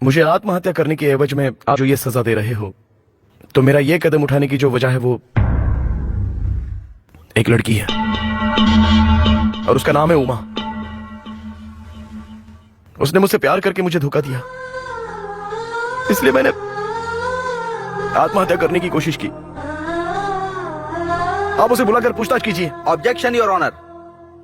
मुझे आत्महत्या करने की एवज में आप जो ये सजा दे रहे हो, तो मेरा ये कदम उठाने की जो वजह है वो एक लड़की है और उसका नाम है उमा। उसने मुझसे प्यार करके मुझे धोखा दिया, इसलिए मैंने आत्महत्या करने की कोशिश की। आप उसे बुलाकर पूछताछ कीजिए। Objection your honour.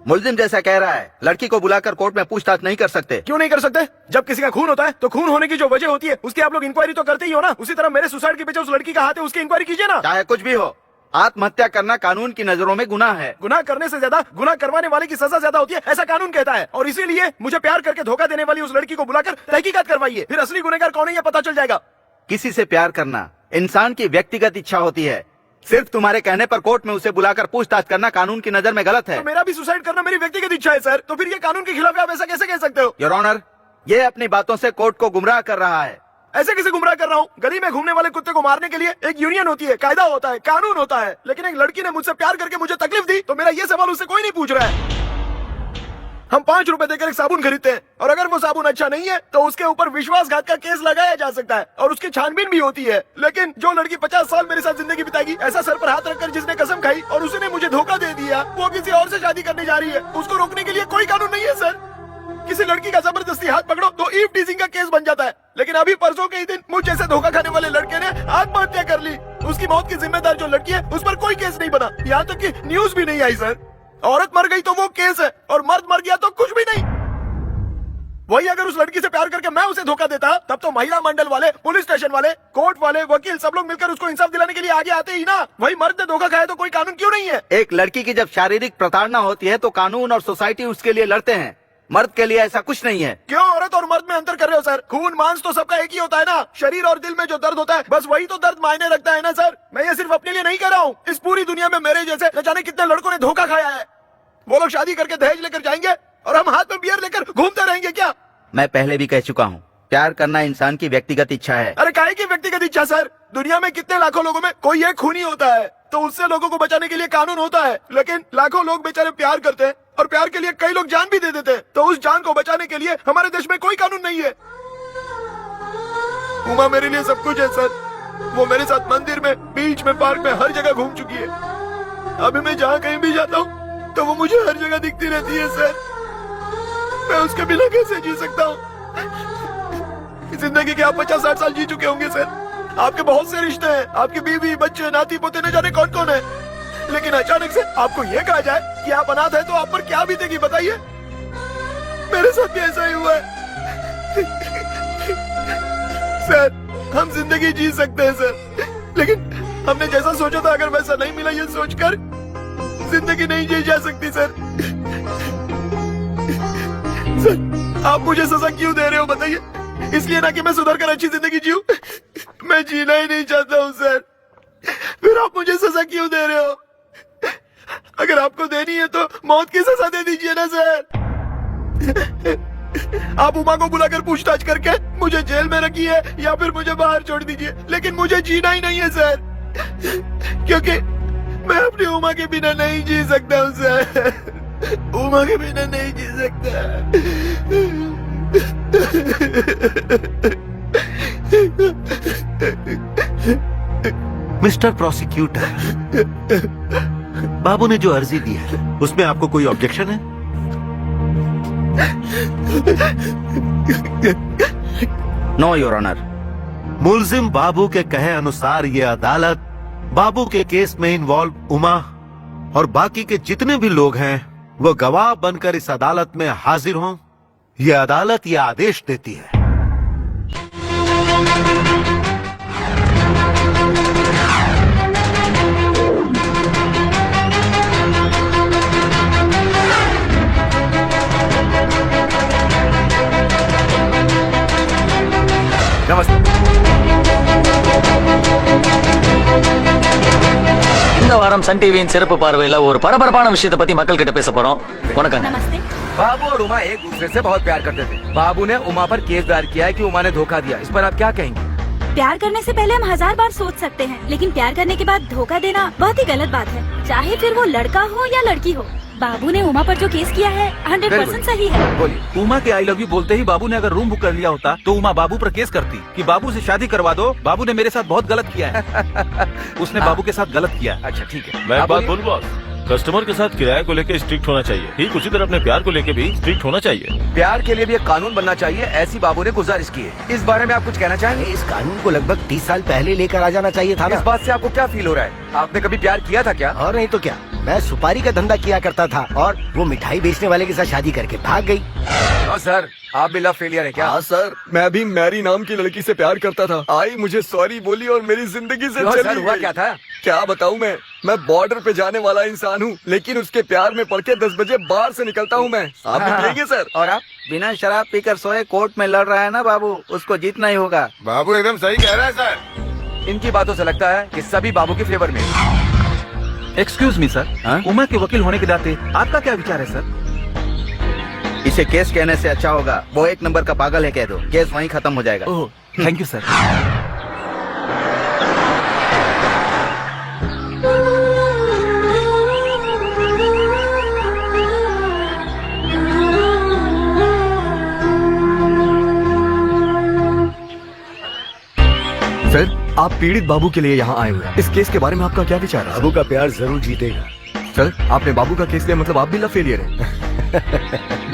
मुल्जिम जैसा कह रहा है, लड़की को बुलाकर कोर्ट में पूछताछ नहीं कर सकते। क्यों नहीं कर सकते? जब किसी का खून होता है तो खून होने की जो वजह होती है उसकी आप लोग इंक्वायरी तो करते ही हो ना। उसी तरह मेरे सुसाइड के पीछे उस लड़की का हाथ है, उसकी इंक्वायरी कीजिए ना। चाहे कुछ भी हो, आत्महत्या करना कानून की नजरों में गुनाह है। गुनाह करने से ज्यादा गुनाह करवाने वाले की सजा ज्यादा होती है, ऐसा कानून कहता है। और इसीलिए मुझे प्यार करके धोखा देने वाली उस लड़की को बुलाकर तहकीकात करवाइए, फिर असली गुनहगार कौन है ये पता चल जाएगा। किसी से प्यार करना इंसान की व्यक्तिगत इच्छा होती है। सिर्फ तुम्हारे कहने पर कोर्ट में उसे बुलाकर पूछताछ करना कानून की नजर में गलत है। तो मेरा भी सुसाइड करना मेरी व्यक्तिगत इच्छा है सर, तो फिर ये कानून के खिलाफ आप ऐसा कैसे कह सकते हो? योर ऑनर, ये अपनी बातों से कोर्ट को गुमराह कर रहा है। ऐसे कैसे गुमराह कर रहा हूँ? गली में घूमने वाले कुत्ते को मारने के लिए एक यूनियन होती है, कायदा होता है, कानून होता है। लेकिन एक लड़की ने मुझसे प्यार करके मुझे तकलीफ दी, तो मेरा ये सवाल उससे कोई नहीं पूछ रहा है। हम 5 रुपए देकर एक साबुन खरीदते हैं और अगर वो साबुन अच्छा नहीं है तो उसके ऊपर विश्वासघात का केस लगाया जा सकता है और उसकी छानबीन भी होती है। लेकिन जो लड़की 50 साल मेरे साथ जिंदगी बिताएगी, ऐसा सर पर हाथ रखकर जिसने कसम खाई और उसने मुझे धोखा दे दिया, वो किसी और से शादी करने जा रही है, उसको रोकने के लिए कोई कानून नहीं है सर। किसी लड़की का जबरदस्ती हाथ पकड़ो तो ईव टीजिंग का केस बन जाता है। लेकिन अभी परसों के ही दिन मुझ जैसे धोखा खाने वाले लड़के ने आत्महत्या कर ली। उसकी मौत की जिम्मेदार जो लड़की है उस पर कोई केस नहीं बना, यहाँ तक कि न्यूज भी नहीं आई सर। औरत मर गई तो वो केस है और मर्द मर गया तो कुछ भी नहीं। वही अगर उस लड़की से प्यार करके मैं उसे धोखा देता, तब तो महिला मंडल वाले, पुलिस स्टेशन वाले, कोर्ट वाले, वकील सब लोग मिलकर उसको इंसाफ दिलाने के लिए आगे आते ही ना। वही मर्द ने धोखा खाया तो कोई कानून क्यों नहीं है? एक लड़की की जब शारीरिक प्रताड़ना होती है तो कानून और सोसाइटी उसके लिए लड़ते हैं। मर्द के लिए ऐसा कुछ नहीं है। क्यों औरत और मर्द में अंतर कर रहे हो सर? खून मांस तो सबका एक ही होता है ना। शरीर और दिल में जो दर्द होता है बस वही तो दर्द मायने रखता है ना सर। मैं ये सिर्फ अपने लिए नहीं कर रहा हूँ, इस पूरी दुनिया में मेरे जैसे न जाने कितने लड़कों ने धोखा खाया है। वो लोग शादी करके दहेज लेकर जाएंगे और हम हाथ में बियर लेकर घूमते रहेंगे क्या? मैं पहले भी कह चुका हूँ, प्यार करना इंसान की व्यक्तिगत इच्छा है। अरे काहे की व्यक्तिगत इच्छा सर? दुनिया में कितने लाखों लोगों में कोई एक खूनी होता है, तो उससे लोगों को बचाने के लिए कानून होता है। लेकिन लाखों लोग बेचारे प्यार करते हैं और प्यार के लिए कई लोग जान भी दे देते हैं, तो उस जान को बचाने के लिए हमारे देश में कोई कानून नहीं है। उमा मेरे लिए सब कुछ है सर। वो मेरे साथ मंदिर में, बीच में, पार्क में हर जगह घूम चुकी है। अभी मैं जहाँ कहीं भी जाता हूँ तो वो मुझे हर जगह दिखती रहती है सर। मैं उसके बिना कैसे जी सकता हूँ? जिंदगी के आप 50-60 साल जी चुके होंगे सर। आपके बहुत से रिश्ते हैं, आपकी बीवी, बच्चे, नाती पोते, न जाने कौन कौन है। लेकिन अचानक से आपको ये कहा जाए कि आप अनाथ हैं तो आप पर क्या बीतेगी बताइए? मेरे साथ भी ऐसा ही हुआ है सर। हम जिंदगी जी सकते हैं सर, लेकिन हमने जैसा सोचा था अगर वैसा नहीं मिला, ये सोचकर जिंदगी नहीं जी जा सकती सर। सर आप मुझे सजा क्यों दे रहे हो बताइए? इसलिए ना कि मैं सुधर कर अच्छी जिंदगी जीऊं? मैं जीना ही नहीं चाहता हूँ सर। फिर आप मुझे सजा क्यों दे रहे हो? अगर आपको देनी है तो मौत की सजा दे दीजिए ना सर। आप उमा को बुलाकर पूछताछ करके मुझे जेल में रखिए या फिर मुझे बाहर छोड़ दीजिए, लेकिन मुझे जीना ही नहीं है सर, क्योंकि मैं अपनी उमा के बिना नहीं जी सकता हूँ सर। उमा के बिना नहीं जी सकता। मिस्टर प्रोसिक्यूटर, बाबू ने जो अर्जी दी है उसमें आपको कोई ऑब्जेक्शन है? No your honour. मुल्जिम बाबू के कहे अनुसार ये अदालत बाबू के केस में इन्वॉल्व उमा और बाकी के जितने भी लोग हैं वो गवाह बनकर इस अदालत में हाजिर हों। ये अदालत ये आदेश देती है। இந்த வாரம் சன் டிவியின் சிறப்பு பார்வையில ஒரு பரபரப்பான விஷயத்தை பத்தி மக்கள் கிட்ட பேச போறோம். வணக்கம். नमस्ते। बाबू और उमा एक दूसरे से बहुत प्यार करते थे। बाबू ने उमा पर केस दायर किया है कि उमा ने धोखा दिया। इस पर आप क्या कहेंगे? प्यार करने से पहले हम 1000 बार सोच सकते हैं, लेकिन प्यार करने के बाद धोखा देना बहुत ही गलत बात है, चाहे फिर वो लड़का हो या लड़की हो। बाबू ने उमा पर जो केस किया है 100% सही है। बोलिए। उमा के आई लव यू बोलते ही बाबू ने अगर रूम बुक कर लिया होता तो उमा बाबू पर केस करती कि बाबू से शादी करवा दो, बाबू ने मेरे साथ बहुत गलत किया है। उसने बाबू के साथ गलत किया है। अच्छा ठीक है, मैं आप एक बात बोलिए। बोलूं बॉस, कस्टमर के साथ किराए को लेकर स्ट्रिक्ट होना चाहिए, ठीक उसी तरह अपने प्यार को लेकर भी स्ट्रिक्ट होना चाहिए। प्यार के लिए भी एक कानून बनना चाहिए, ऐसी बाबू ने गुजारिश की है। इस बारे में आप कुछ कहना चाहेंगे? इस कानून को लगभग 30 साल पहले लेकर आ जाना चाहिए था इस ना। बात से आपको क्या फील हो रहा है? आपने कभी प्यार किया था क्या? और नहीं तो क्या, मैं सुपारी का धंधा किया करता था और वो मिठाई बेचने वाले के साथ शादी करके भाग गई। सर आप भी लव फेलियर है क्या? हाँ सर, मैं भी मैरी नाम की लड़की से प्यार करता था। आई मुझे सॉरी बोली और मेरी जिंदगी से क्यों चली सर, हुआ गई। क्या था? क्या बताऊं मैं बॉर्डर पे जाने वाला इंसान हूँ, लेकिन उसके प्यार में पड़ के 10 बजे बाहर से निकलता हूँ मैं। आप भी पिएंगे सर? और आप बिना शराब पीकर सोए कोर्ट में लड़ रहा है ना बाबू, उसको जीतना ही होगा। बाबू एकदम सही कह रहा है सर। इनकी बातों से लगता है कि सभी बाबू के फेवर में। एक्सक्यूज मी सर, हाँ? उमा के वकील होने के नाते आपका क्या विचार है सर? इसे केस कहने से अच्छा होगा वो एक नंबर का पागल है कह दो, केस वहीं खत्म हो जाएगा। Oh thank you sir. Sir, आप पीड़ित बाबू के लिए यहाँ आए हुए हैं। इस केस के बारे में आपका क्या विचार है? बाबू का प्यार जरूर जीतेगा। सर, आपने बाबू का केस लिया, मतलब आप भी लव फेलियर हैं।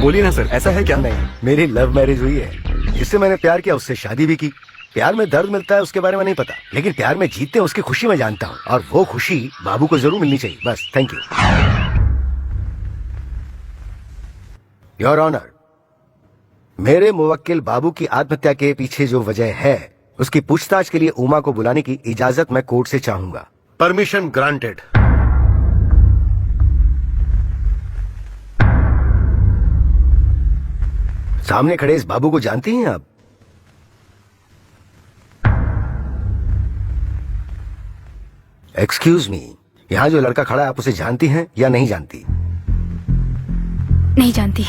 बोलिए ना सर, ऐसा है क्या? नहीं, मेरी लव मैरिज हुई है। जिससे मैंने प्यार किया उससे शादी भी की। प्यार में दर्द मिलता है उसके बारे में नहीं पता, लेकिन प्यार में जीतते हैं उसकी खुशी में जानता हूँ, और वो खुशी बाबू को जरूर मिलनी चाहिए। बस, थैंक यू योर ऑनर। मेरे मुवक्किल बाबू की आत्महत्या के पीछे जो वजह है उसकी पूछताछ के लिए उमा को बुलाने की इजाजत मैं कोर्ट से चाहूंगा। Permission granted. सामने खड़े इस बाबू को जानती हैं आप? एक्सक्यूज मी, यहाँ जो लड़का खड़ा है आप उसे जानती हैं या नहीं जानती? नहीं जानती।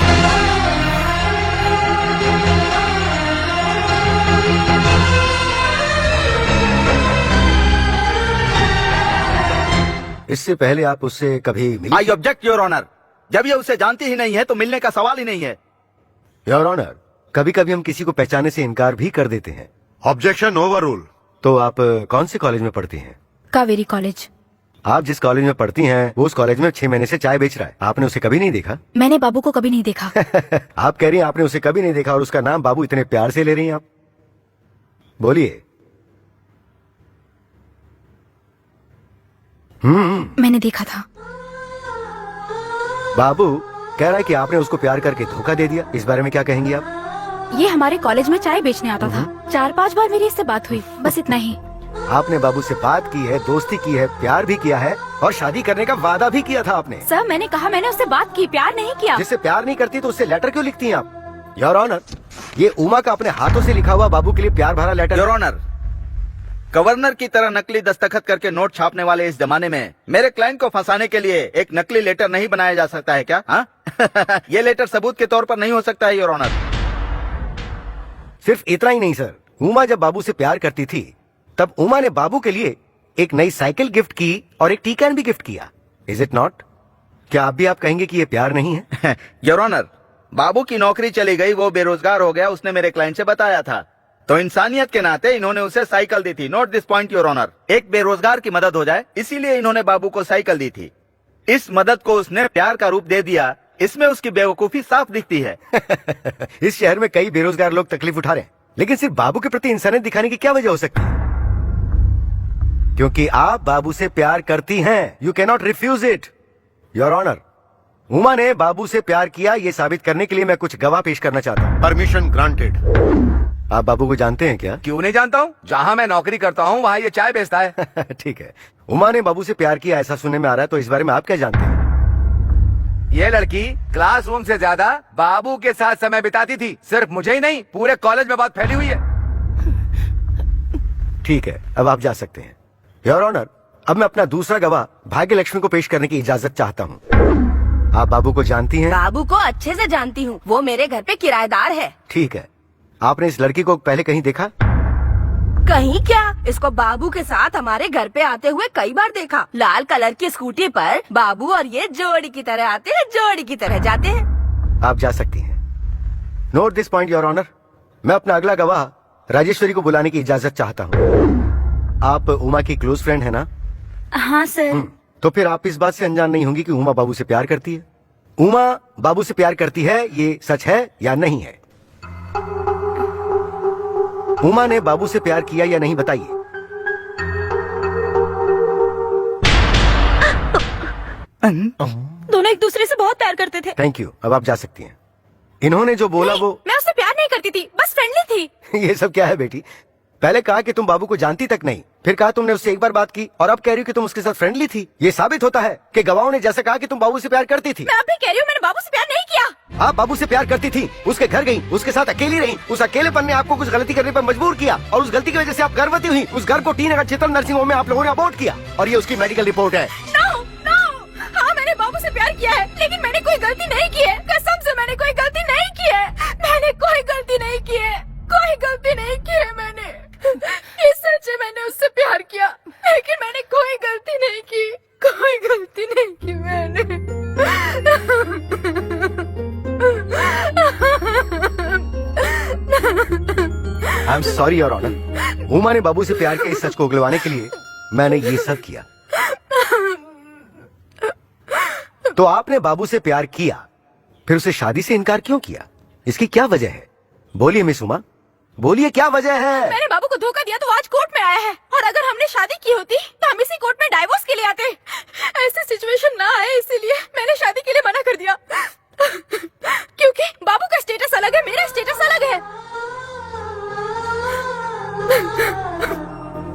इससे पहले आप उससे कभी मिली? आई ऑब्जेक्ट योर ऑनर, जब ये उसे जानती ही नहीं है तो मिलने का सवाल ही नहीं है। योर ऑनर, कभी कभी हम किसी को पहचाने से इनकार भी कर देते हैं। Objection over rule. तो आप कौन से कॉलेज में पढ़ती हैं? कावेरी कॉलेज। आप जिस कॉलेज में पढ़ती हैं वो उस कॉलेज में 6 महीने से चाय बेच रहा है। आपने उसे कभी नहीं देखा? मैंने बाबू को कभी नहीं देखा। आप कह रही हैं आपने उसे कभी नहीं देखा और उसका नाम बाबू इतने प्यार से ले रही हैं आप? बोलिए। मैंने देखा था। बाबू कह रहा है कि आपने उसको प्यार करके धोखा दे दिया। इस बारे में क्या कहेंगी आप? ये हमारे कॉलेज में चाय बेचने आता था। 4-5 बार मेरी इससे बात हुई, बस इतना ही। आपने बाबू से बात की है, दोस्ती की है, प्यार भी किया है और शादी करने का वादा भी किया था आपने। सर, मैंने कहा मैंने उससे बात की, प्यार नहीं किया। जिससे प्यार नहीं करती तो उससे लेटर क्यों लिखती हैं आप? योर ऑनर, ये उमा का अपने हाथों से लिखा हुआ बाबू के लिए प्यार भरा लेटर। योर ऑनर, गवर्नर की तरह नकली दस्तखत करके नोट छापने वाले इस जमाने में मेरे क्लाइंट को फंसाने के लिए एक नकली लेटर नहीं बनाया जा सकता है क्या? हाँ? ये लेटर सबूत के तौर पर नहीं हो सकता है योर ऑनर। सिर्फ इतना ही नहीं सर, उमा जब बाबू से प्यार करती थी तब उमा ने बाबू के लिए एक नई साइकिल गिफ्ट की और एक टी कैन भी गिफ्ट किया। Is it not? क्या आप कहेंगे कि ये प्यार नहीं है? योर ऑनर, बाबू की नौकरी चली गई, वो बेरोजगार हो गया, उसने मेरे क्लाइंट से बताया था, तो इंसानियत के नाते इन्होंने उसे साइकिल दी थी। Note this point your honour, एक बेरोजगार की मदद हो जाए इसीलिए इन्होंने बाबू को साइकिल दी थी। इस मदद को उसने प्यार का रूप दे दिया, इसमें उसकी बेवकूफी साफ दिखती है। इस शहर में कई बेरोजगार लोग तकलीफ उठा रहे हैं, लेकिन सिर्फ बाबू के प्रति इंसानियत दिखाने की क्या वजह हो सकती है? क्योंकि आप बाबू से प्यार करती हैं। You can not refuse it your honour. Uma ने बाबू से प्यार किया, ये साबित करने के लिए मैं कुछ गवाह पेश करना चाहता हूँ। Permission granted. आप बाबू को जानते हैं क्या? क्यों नहीं जानता हूँ, जहाँ मैं नौकरी करता हूँ वहाँ ये चाय बेचता है। ठीक है, उमा ने बाबू से प्यार किया ऐसा सुनने में आ रहा है, तो इस बारे में आप क्या जानते हैं? ये लड़की क्लासरूम से ज्यादा बाबू के साथ समय बिताती थी। सिर्फ मुझे ही नहीं, पूरे कॉलेज में बात फैली हुई है। ठीक है, अब आप जा सकते हैं। योर ऑनर, अब मैं अपना दूसरा गवाह भाग्य लक्ष्मी को पेश करने की इजाजत चाहता हूँ। आप बाबू को जानती हैं? बाबू को अच्छे से जानती हूँ, वो मेरे घर पे किराएदार है। ठीक है, आपने इस लड़की को पहले कहीं देखा? कहीं क्या, इसको बाबू के साथ हमारे घर पे आते हुए कई बार देखा। लाल कलर की स्कूटी पर बाबू और ये जोड़ी की तरह आते हैं, जोड़ी की तरह जाते हैं। आप जा सकती हैं। Note this point your honour. मैं अपना अगला गवाह राजेश्वरी को बुलाने की इजाजत चाहता हूँ। आप उमा की क्लोज फ्रेंड है ना? हाँ सर। तो फिर आप इस बात से अनजान नहीं होंगी कि उमा बाबू से प्यार करती है। उमा बाबू से प्यार करती है, ये सच है या नहीं है? उमा ने बाबू से प्यार किया या नहीं, बताइए। दोनों एक दूसरे से बहुत प्यार करते थे। थैंक यू, अब आप जा सकती हैं। इन्होंने जो बोला वो मैं उससे प्यार नहीं करती थी, बस फ्रेंडली थी। ये सब क्या है बेटी? पहले कहा कि तुम बाबू को जानती तक नहीं, फिर कहा तुमने उससे एक बार बात की, और अब कह रही हो कि तुम उसके साथ फ्रेंडली थी। ये साबित होता है कि गवाहों ने जैसे कहा कि तुम बाबू से प्यार करती थी। मैं अब भी कह रही हूँ, मैंने बाबू से प्यार नहीं किया। आप बाबू से प्यार करती थी, उसके घर गई, उसके साथ अकेली रही। उस अकेलेपन ने आपको कुछ गलती करने पर मजबूर किया, और उस गलती की वजह से आप गर्भवती हुई। उस घर को टी नगर चितल नर्सिंग होम में आप लोगों ने अबॉर्ट किया, और ये उसकी मेडिकल रिपोर्ट है। नो नो, हाँ मैंने बाबू से प्यार किया है, लेकिन मैंने कोई गलती नहीं की है। कसम से मैंने कोई गलती नहीं की है। मैंने कोई गलती नहीं की है, कोई गलती नहीं की है मैंने। ये सच है, मैंने उससे प्यार किया, लेकिन मैंने कोई गलती नहीं की, कोई गलती नहीं की मैंने। I am sorry your honour. Uma ने बाबू से प्यार के इस सच को उगलवाने के लिए मैंने ये सब किया। तो आपने बाबू से प्यार किया, फिर उसे शादी से इनकार क्यों किया? इसकी क्या वजह है? बोलिए मिस उमा, बोलिए क्या वजह है? मैंने बाबू को धोखा दिया तो वो आज कोर्ट में आया है, और अगर हमने शादी की होती तो हम इसी कोर्ट में डाइवोर्स के लिए आते। ऐसी सिचुएशन ना आए इसीलिए मैंने शादी के लिए मना कर दिया। क्योंकि बाबू का स्टेटस अलग है, मेरा स्टेटस अलग है।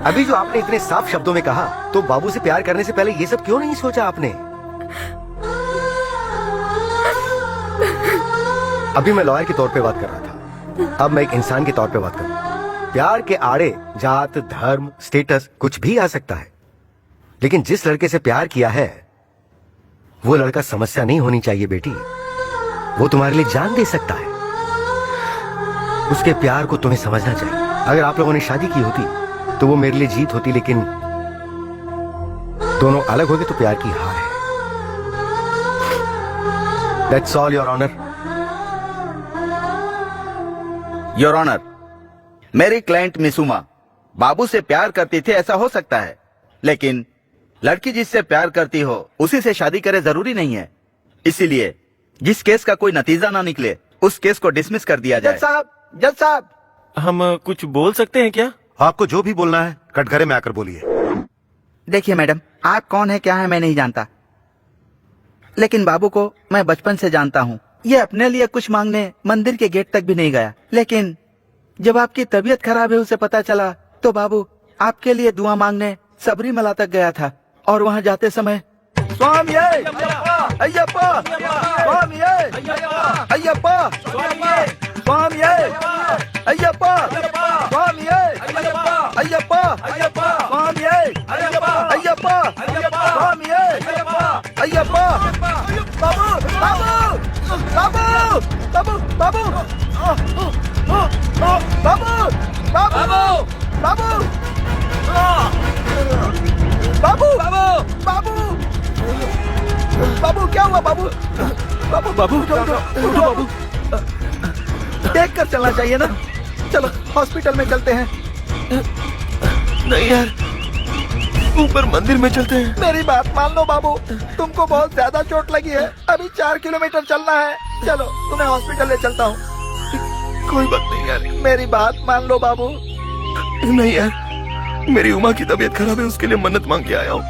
अभी जो आपने इतने साफ शब्दों में कहा, तो बाबू से प्यार करने से पहले ये सब क्यों नहीं सोचा आपने? अभी मैं लॉयर के तौर पे बात कर रहा था, अब मैं एक इंसान के तौर पे बात कर रहा हूं। प्यार के आड़े जात, धर्म, स्टेटस कुछ भी आ सकता है, लेकिन जिस लड़के से प्यार किया है वो लड़का समस्या नहीं होनी चाहिए बेटी। वो तुम्हारे लिए जान दे सकता है। उसके प्यार को तुम्हें समझना चाहिए। अगर आप लोगों ने शादी की होती तो वो मेरे लिए जीत होती, लेकिन दोनों अलग हो गए तो प्यार की हार है। That's all, Your Honor. Your honour, मेरी क्लाइंट मिस उमा बाबू से प्यार करती थी, ऐसा हो सकता है, लेकिन लड़की जिससे प्यार करती हो उसी से शादी करे जरूरी नहीं है। इसीलिए जिस केस का कोई नतीजा ना निकले उस केस को डिसमिस कर दिया जाए। जज साहब, हम कुछ बोल सकते हैं क्या? आपको जो भी बोलना है कटघरे में आकर बोलिए। देखिए मैडम, आप कौन है क्या है मैं नहीं जानता, लेकिन बाबू को मैं बचपन से जानता हूँ। ये अपने लिए कुछ मांगने मंदिर के गेट तक भी नहीं गया, लेकिन जब आपकी तबीयत खराब है उसे पता चला तो बाबू आपके लिए दुआ मांगने सबरीमला तक गया था, और वहाँ जाते समय स्वामी अय्यप्पा, अय्यप्पा, स्वामी अय्यप्पा, स्वामी अय्यप्पा, स्वामी अय्यप्पा, स्वामी अय्यप्पा, स्वामी अय्यप्पा। बाबू, बाबू, बाबू, बाबू, बाबू, बाबू, बाबू, बाबू, बाबू, बाबू, बाबू, क्या हुआ बाबू? बाबू, बाबू, बाबू, देख कर चलना चाहिए ना। चलो हॉस्पिटल में चलते हैं। नहीं यार, ऊपर मंदिर में चलते हैं। मेरी बात मान लो बाबू, तुमको बहुत ज्यादा चोट लगी है, अभी 4 किलोमीटर चलना है। चलो तुम्हें हॉस्पिटल ले चलता हूँ। कोई बात नहीं यार, मेरी बात मान लो बाबू। नहीं यार, मेरी उमा की तबीयत खराब है, उसके लिए मन्नत मांग के आया हूँ।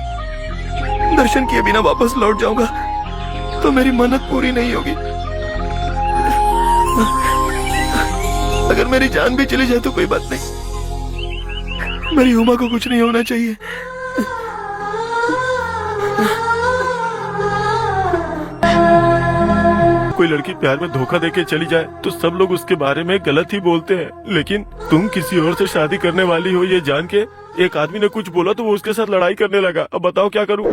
दर्शन किए बिना वापस लौट जाऊंगा तो मेरी मन्नत पूरी नहीं होगी। अगर मेरी जान भी चली जाए तो कोई बात नहीं, मेरी उमा को कुछ नहीं होना चाहिए। कोई लड़की प्यार में धोखा देके चली जाए तो सब लोग उसके बारे में गलत ही बोलते हैं, लेकिन तुम किसी और से शादी करने वाली हो ये जान के एक आदमी ने कुछ बोला तो वो उसके साथ लड़ाई करने लगा। अब बताओ क्या करूं?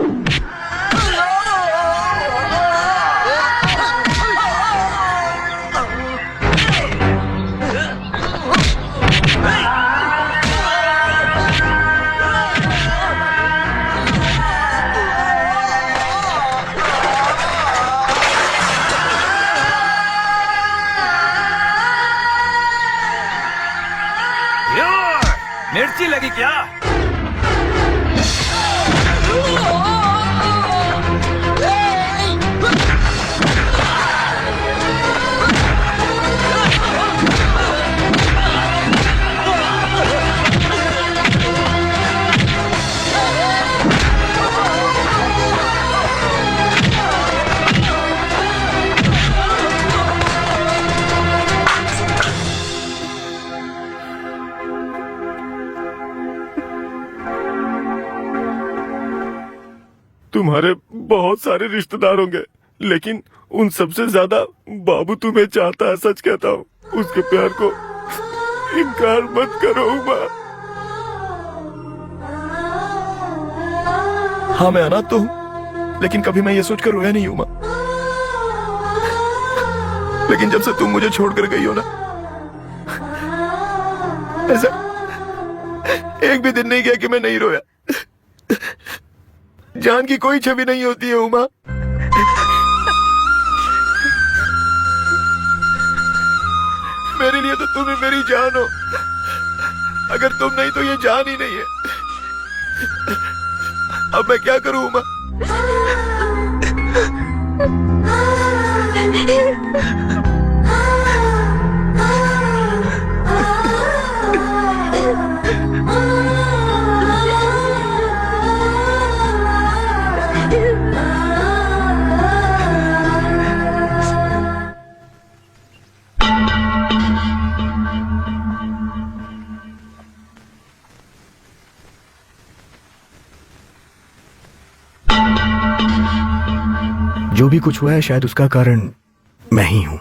मिर्ची लगी क्या? तुम्हारे बहुत सारे रिश्तेदार होंगे, लेकिन उन सबसे ज्यादा बाबू तुम्हें चाहता है। सच कहता हूँ, उसके प्यार को इनकार मत करो उमा। हाँ मैं अनाथ तो हूं, लेकिन कभी मैं ये सोचकर रोया नहीं उमा। लेकिन जब से तुम मुझे छोड़कर गई हो ना, ऐसा एक भी दिन नहीं गया कि मैं नहीं रोया। जान की कोई छवि नहीं होती है उमा। मेरे लिए तो तुम ही मेरी जान हो। अगर तुम नहीं तो ये जान ही नहीं है। अब मैं क्या करूं उमा? जो भी कुछ हुआ है शायद उसका कारण मैं ही हूं।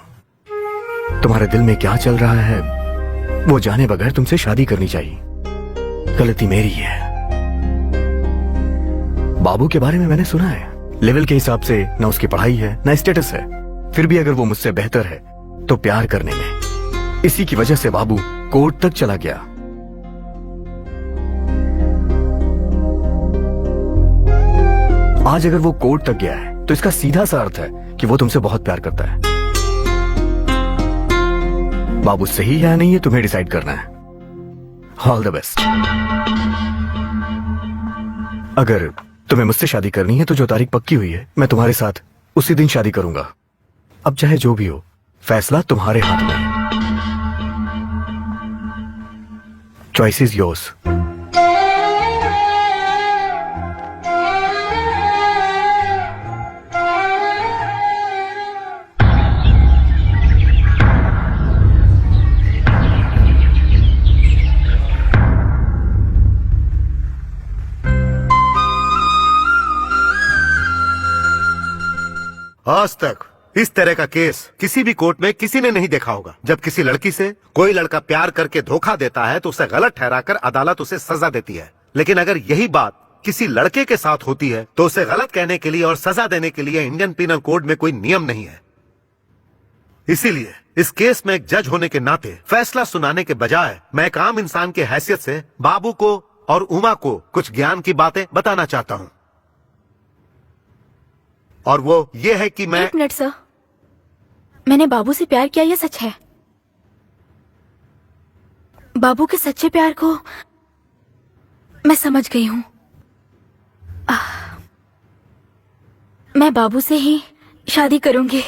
तुम्हारे दिल में क्या चल रहा है वो जाने बगैर तुमसे शादी करनी चाहिए। गलती मेरी है। बाबू के बारे में मैंने सुना है, लेवल के हिसाब से ना उसकी पढ़ाई है ना स्टेटस है, फिर भी अगर वो मुझसे बेहतर है तो प्यार करने में। इसी की वजह से बाबू कोर्ट तक चला गया। आज अगर वो कोर्ट तक गया है तो इसका सीधा सा अर्थ है कि वो तुमसे बहुत प्यार करता है। बाबू सही है या नहीं, ये तुम्हें डिसाइड करना है। All the best. अगर तुम्हें मुझसे शादी करनी है तो जो तारीख पक्की हुई है मैं तुम्हारे साथ उसी दिन शादी करूंगा। अब चाहे जो भी हो, फैसला तुम्हारे हाथ में है। Choice is yours. आज तक इस तरह का केस किसी भी कोर्ट में किसी ने नहीं देखा होगा। जब किसी लड़की से कोई लड़का प्यार करके धोखा देता है तो उसे गलत ठहराकर अदालत उसे सजा देती है, लेकिन अगर यही बात किसी लड़के के साथ होती है तो उसे गलत कहने के लिए और सजा देने के लिए इंडियन पीनल कोड में कोई नियम नहीं है। इसीलिए इस केस में एक जज होने के नाते फैसला सुनाने के बजाय मैं एक आम इंसान की हैसियत से बाबू को और उमा को कुछ ज्ञान की बातें बताना चाहता हूं। और वो ये है कि मैं। एक मिनट सर, मैंने बाबू से प्यार किया, ये सच है। बाबू के सच्चे प्यार को मैं समझ गई हूं। मैं बाबू से ही शादी करूंगी।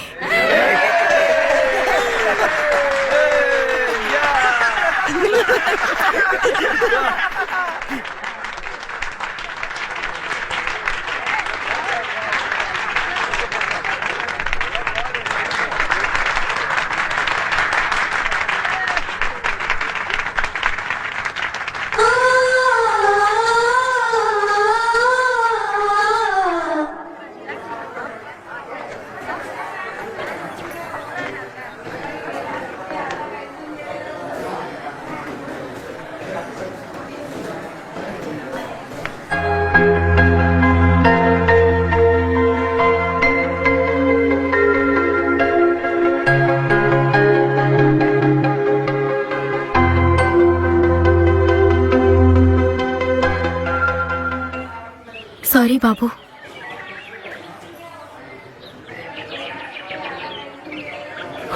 सॉरी बाबू।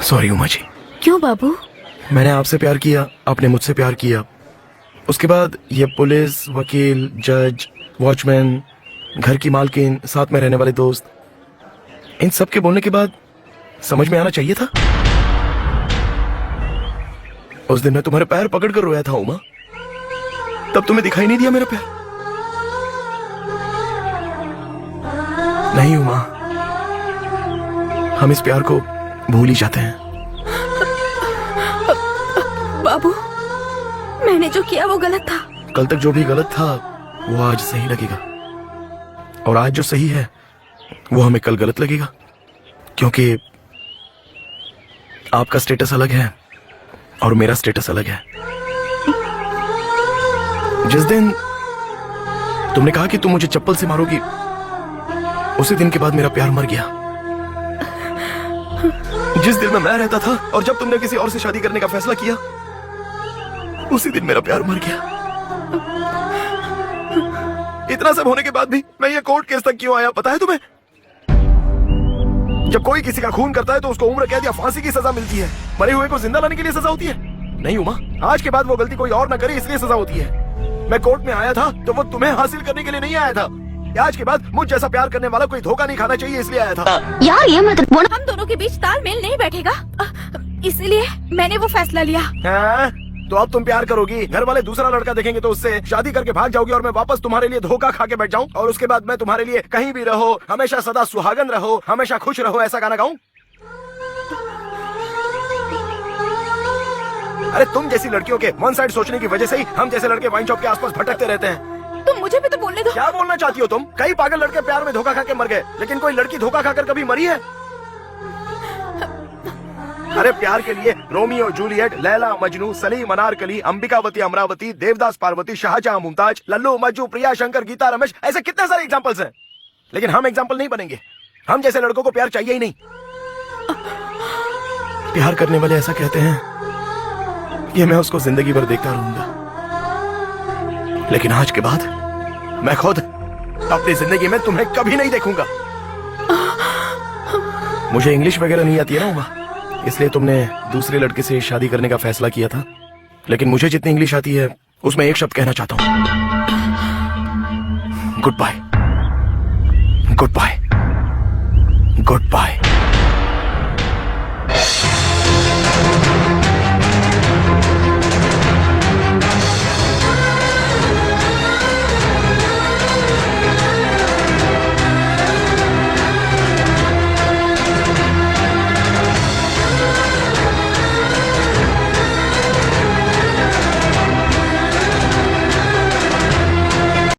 सॉरी उमा जी। क्यों बाबू? मैंने आपसे प्यार किया, आपने मुझसे प्यार किया, उसके बाद ये पुलिस, वकील, जज, वॉचमैन, घर की मालकिन, साथ में रहने वाले दोस्त, इन सब के बोलने के बाद समझ में आना चाहिए था। उस दिन मैं तुम्हारे पैर पकड़ कर रोया था उमा, तब तुम्हें दिखाई नहीं दिया मेरा पैर? नहीं उमा, हम इस प्यार को भूल ही जाते हैं। बाबू, मैंने जो किया वो गलत था। कल तक जो भी गलत था वो आज सही लगेगा, और आज जो सही है वो हमें कल गलत लगेगा, क्योंकि आपका स्टेटस अलग है और मेरा स्टेटस अलग है। जिस दिन तुमने कहा कि तुम मुझे चप्पल से मारोगी, उसी दिन के बाद मेरा प्यार मर गया। जिस दिल में मैं रहता था और जब तुमने किसी और से शादी करने का फैसला किया, उसी दिन मेरा प्यार मर गया। इतना सब होने के बाद भी मैं ये कोर्ट केस तक क्यों आया पता है तुम्हें? जब कोई किसी का खून करता है तो उसको उम्र कैद या फांसी की सजा मिलती है, मरे हुए को जिंदा लाने के लिए सजा होती है नहीं उमा। आज के बाद वो गलती कोई और ना करे इसलिए सजा होती है। मैं कोर्ट में आया था तो वो तुम्हें हासिल करने के लिए नहीं आया था। आज के बाद मुझ जैसा प्यार करने वाला कोई धोखा नहीं खाना चाहिए इसलिए आया था। यार ये मत बोलो, हम दोनों के बीच तालमेल नहीं बैठेगा, इसलिए मैंने वो फैसला लिया। हाँ? तो अब तुम प्यार करोगी, घर वाले दूसरा लड़का देखेंगे तो उससे शादी करके भाग जाओगी और मैं वापस तुम्हारे लिए धोखा खा के बैठ जाऊं, और उसके बाद मैं तुम्हारे लिए कहीं भी रहो, हमेशा सदा सुहागन रहो, हमेशा खुश रहो, ऐसा गाना गाऊं? अरे तुम जैसी लड़कियों के वन साइड सोचने की वजह से ही हम जैसे लड़के वाइन शॉप के आसपास भटकते रहते हैं। तुम मुझे भी तो बोलने दो। क्या बोलना चाहती हो तुम? कई पागल लड़के प्यार में धोखा खा के मर गए, लेकिन कोई लड़की धोखा खाकर कभी मरी है? अरे प्यार के लिए रोमियो जूलियट, लैला मजनू, सलीम अनारकली, अंबिकावती अमरावती, देवदास पार्वती, शाहजहां मुमताज, लल्लू मज्जू, प्रिया शंकर, गीता रमेश, ऐसे कितने सारे एग्जांपल्स हैं। लेकिन हम एग्जांपल नहीं बनेंगे। हम जैसे लड़कों को प्यार चाहिए ही नहीं। प्यार करने वाले ऐसा कहते हैं कि मैं उसको जिंदगी भर देखता रहूंगा, लेकिन आज के बाद मैं खुद अपनी जिंदगी में तुम्हें कभी नहीं देखूंगा। मुझे इंग्लिश वगैरह नहीं आती है ना उमा, इसलिए तुमने दूसरे लड़के से शादी करने का फैसला किया था, लेकिन मुझे जितनी इंग्लिश आती है उसमें एक शब्द कहना चाहता हूं। Goodbye, goodbye, good bye.